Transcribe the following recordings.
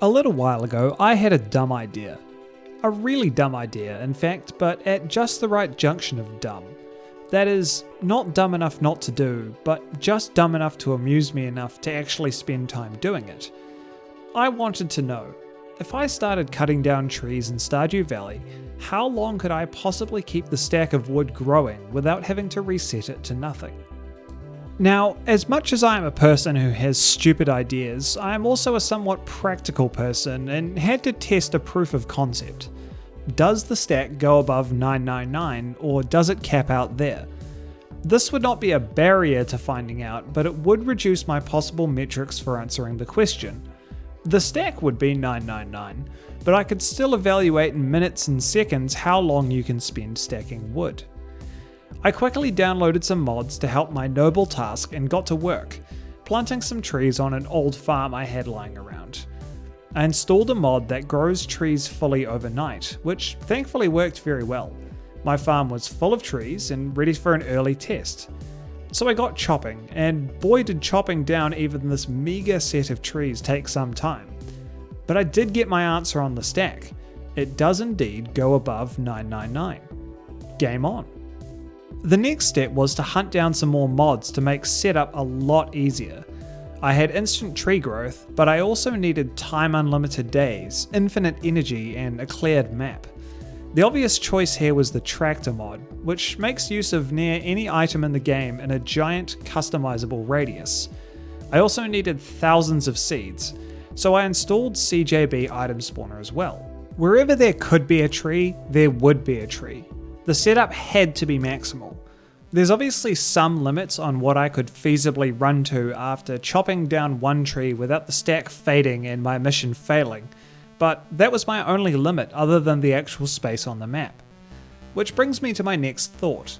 A little while ago, I had a dumb idea. A really dumb idea, in fact, but at just the right junction of dumb. That is, not dumb enough not to do, but just dumb enough to amuse me enough to actually spend time doing it. I wanted to know, if I started cutting down trees in Stardew Valley, how long could I possibly keep the stack of wood growing without having to reset it to nothing? Now, as much as I am a person who has stupid ideas, I am also a somewhat practical person and had to test a proof of concept. Does the stack go above 999 or does it cap out there? This would not be a barrier to finding out, but it would reduce my possible metrics for answering the question. The stack would be 999, but I could still evaluate in minutes and seconds how long you can spend stacking wood. I quickly downloaded some mods to help my noble task and got to work, planting some trees on an old farm I had lying around. I installed a mod that grows trees fully overnight, which thankfully worked very well. My farm was full of trees and ready for an early test. So I got chopping, and boy did chopping down even this meager set of trees take some time. But I did get my answer on the stack. It does indeed go above 999. Game on. The next step was to hunt down some more mods to make setup a lot easier. I had instant tree growth, but I also needed time unlimited days, infinite energy, and a cleared map. The obvious choice here was the tractor mod, which makes use of near any item in the game in a giant customizable radius. I also needed thousands of seeds, so I installed CJB item spawner as well. Wherever there could be a tree, there would be a tree. The setup had to be maximal. There's obviously some limits on what I could feasibly run to after chopping down one tree without the stack fading and my mission failing, but that was my only limit other than the actual space on the map. Which brings me to my next thought.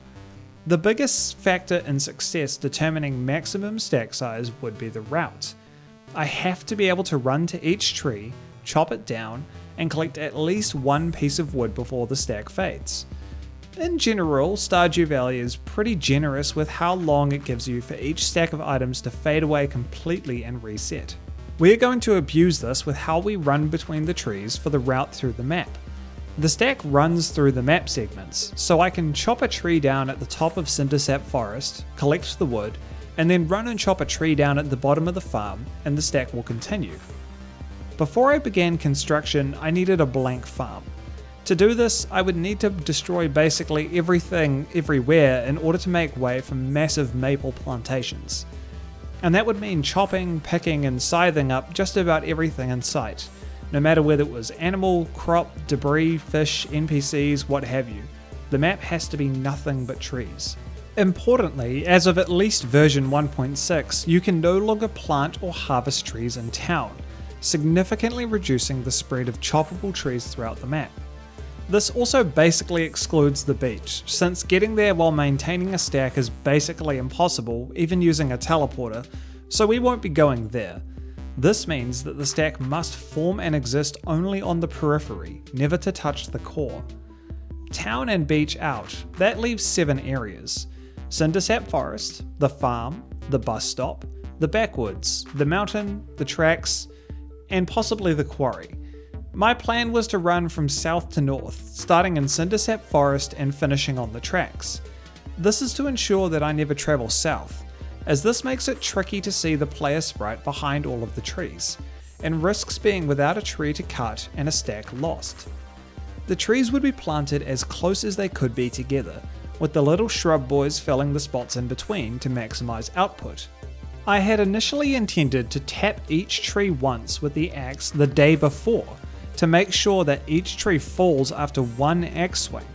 The biggest factor in success determining maximum stack size would be the route. I have to be able to run to each tree, chop it down, and collect at least one piece of wood before the stack fades. In general, Stardew Valley is pretty generous with how long it gives you for each stack of items to fade away completely and reset. We are going to abuse this with how we run between the trees for the route through the map. The stack runs through the map segments, so I can chop a tree down at the top of Cindersap Forest, collect the wood, and then run and chop a tree down at the bottom of the farm, and the stack will continue. Before I began construction, I needed a blank farm. To do this, I would need to destroy basically everything everywhere in order to make way for massive maple plantations. And that would mean chopping, picking, and scything up just about everything in sight, no matter whether it was animal, crop, debris, fish, NPCs, what have you. The map has to be nothing but trees. Importantly, as of at least version 1.6, you can no longer plant or harvest trees in town, significantly reducing the spread of choppable trees throughout the map. This also basically excludes the beach, since getting there while maintaining a stack is basically impossible, even using a teleporter, so we won't be going there. This means that the stack must form and exist only on the periphery, never to touch the core. Town and beach out, that leaves 7 areas. Cindersap Forest, the farm, the bus stop, the backwoods, the mountain, the tracks, and possibly the quarry. My plan was to run from south to north, starting in Cindersap Forest and finishing on the tracks. This is to ensure that I never travel south, as this makes it tricky to see the player sprite behind all of the trees, and risks being without a tree to cut and a stack lost. The trees would be planted as close as they could be together, with the little shrub boys filling the spots in between to maximise output. I had initially intended to tap each tree once with the axe the day before, to make sure that each tree falls after one axe swing.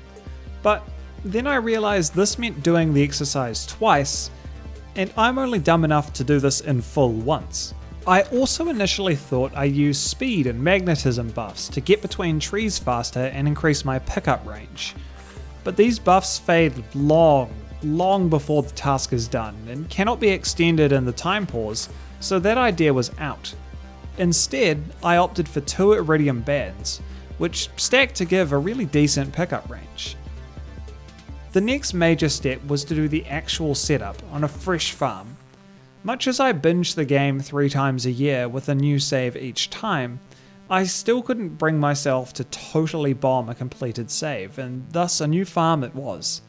But then I realised this meant doing the exercise twice, and I'm only dumb enough to do this in full once. I also initially thought I used speed and magnetism buffs to get between trees faster and increase my pickup range. But these buffs fade long before the task is done and cannot be extended in the time pause, so that idea was out. Instead, I opted for 2 iridium bands, which stacked to give a really decent pickup range. The next major step was to do the actual setup on a fresh farm. Much as I binge the game 3 times a year with a new save each time, I still couldn't bring myself to totally bomb a completed save, and thus a new farm it was.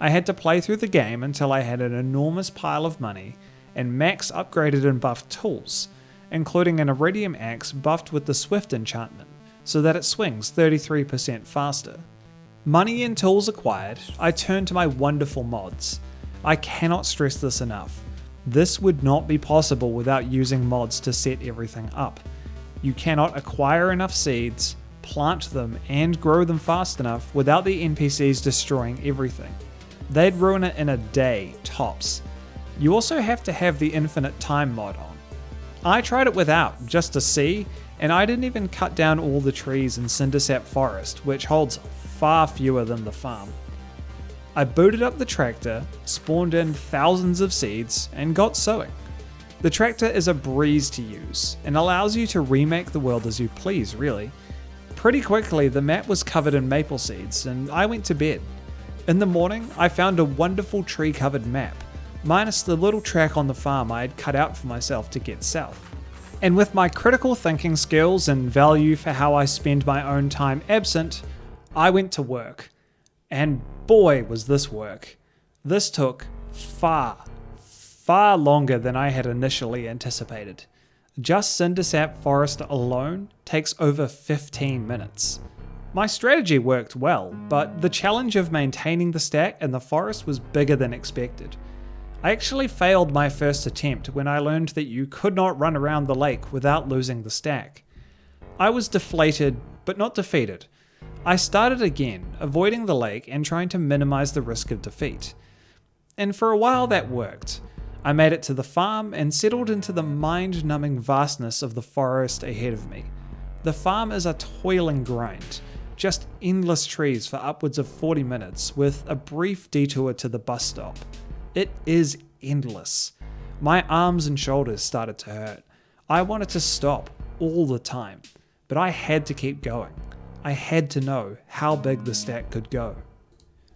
I had to play through the game until I had an enormous pile of money and max upgraded and buffed tools, including an iridium axe buffed with the Swift enchantment, so that it swings 33% faster. Money and tools acquired, I turned to my wonderful mods. I cannot stress this enough. This would not be possible without using mods to set everything up. You cannot acquire enough seeds, plant them, and grow them fast enough without the NPCs destroying everything. They'd ruin it in a day, tops. You also have to have the infinite time mod on. I tried it without, just to see, and I didn't even cut down all the trees in Cindersap Forest, which holds far fewer than the farm. I booted up the tractor, spawned in thousands of seeds, and got sowing. The tractor is a breeze to use, and allows you to remake the world as you please, really. Pretty quickly, the map was covered in maple seeds, and I went to bed. In the morning, I found a wonderful tree-covered map, minus the little track on the farm I had cut out for myself to get south. And with my critical thinking skills and value for how I spend my own time absent, I went to work. And boy was this work. This took far longer than I had initially anticipated. Just Cindersap Forest alone takes over 15 minutes. My strategy worked well, but the challenge of maintaining the stack in the forest was bigger than expected. I actually failed my first attempt when I learned that you could not run around the lake without losing the stack. I was deflated, but not defeated. I started again, avoiding the lake and trying to minimize the risk of defeat. And for a while that worked. I made it to the farm and settled into the mind-numbing vastness of the forest ahead of me. The farm is a toiling grind, just endless trees for upwards of 40 minutes with a brief detour to the bus stop. It is endless. My arms and shoulders started to hurt. I wanted to stop all the time, but I had to keep going. I had to know how big the stack could go.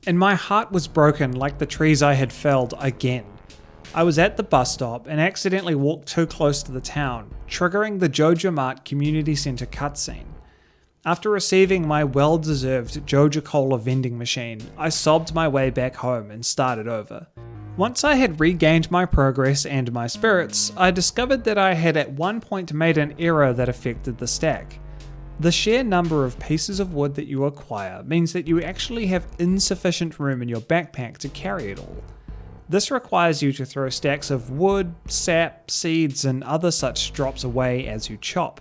And my heart was broken like the trees I had felled again. I was at the bus stop and accidentally walked too close to the town, triggering the Joja Mart Community Centre cutscene. After receiving my well-deserved Joja Cola vending machine, I sobbed my way back home and started over. Once I had regained my progress and my spirits, I discovered that I had at one point made an error that affected the stack. The sheer number of pieces of wood that you acquire means that you actually have insufficient room in your backpack to carry it all. This requires you to throw stacks of wood, sap, seeds, and other such drops away as you chop.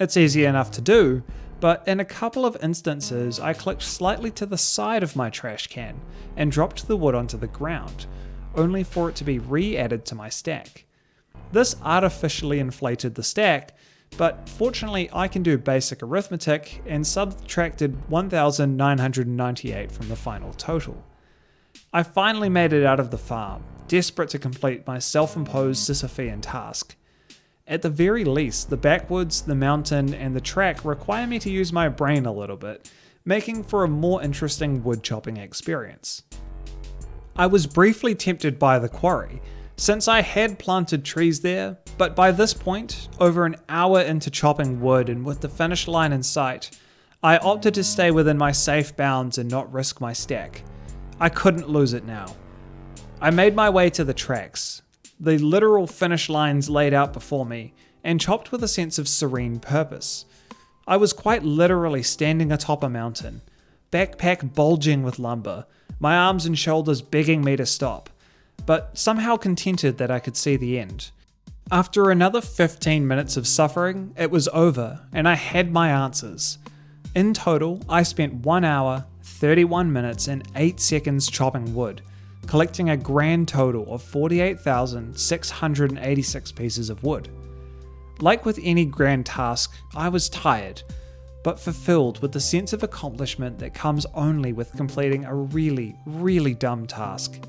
It's easy enough to do, but in a couple of instances I clicked slightly to the side of my trash can and dropped the wood onto the ground, only for it to be re-added to my stack. This artificially inflated the stack, but fortunately I can do basic arithmetic and subtracted 1,998 from the final total. I finally made it out of the farm, desperate to complete my self-imposed Sisyphean task. At the very least, the backwoods, the mountain, and the track require me to use my brain a little bit, making for a more interesting wood chopping experience. I was briefly tempted by the quarry, since I had planted trees there, but by this point, over an hour into chopping wood and with the finish line in sight, I opted to stay within my safe bounds and not risk my stack. I couldn't lose it now. I made my way to the tracks, the literal finish lines laid out before me, and chopped with a sense of serene purpose. I was quite literally standing atop a mountain, backpack bulging with lumber, my arms and shoulders begging me to stop, but somehow contented that I could see the end. After another 15 minutes of suffering, it was over, and I had my answers. In total, I spent 1 hour, 31 minutes and 8 seconds chopping wood, collecting a grand total of 48,686 pieces of wood. Like with any grand task, I was tired, but fulfilled with the sense of accomplishment that comes only with completing a really, really dumb task.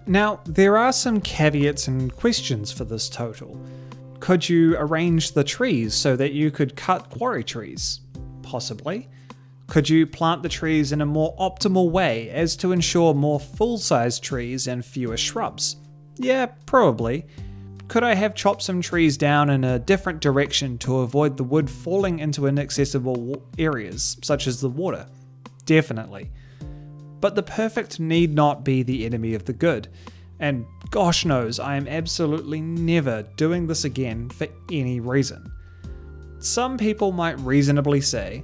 Now, there are some caveats and questions for this total. Could you arrange the trees so that you could cut quarry trees? Possibly. Could you plant the trees in a more optimal way as to ensure more full-size trees and fewer shrubs? Yeah, probably. Could I have chopped some trees down in a different direction to avoid the wood falling into inaccessible areas, such as the water? Definitely. But the perfect need not be the enemy of the good, and gosh knows I am absolutely never doing this again for any reason. Some people might reasonably say,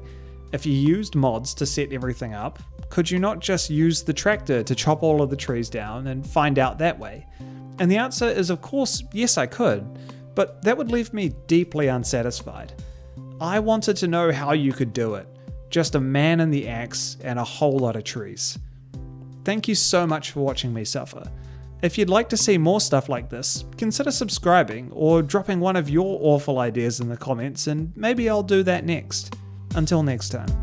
if you used mods to set everything up, could you not just use the tractor to chop all of the trees down and find out that way? And the answer is of course, yes I could, but that would leave me deeply unsatisfied. I wanted to know how you could do it, just a man and the axe and a whole lot of trees. Thank you so much for watching me suffer. If you'd like to see more stuff like this, consider subscribing or dropping one of your awful ideas in the comments and maybe I'll do that next. Until next time.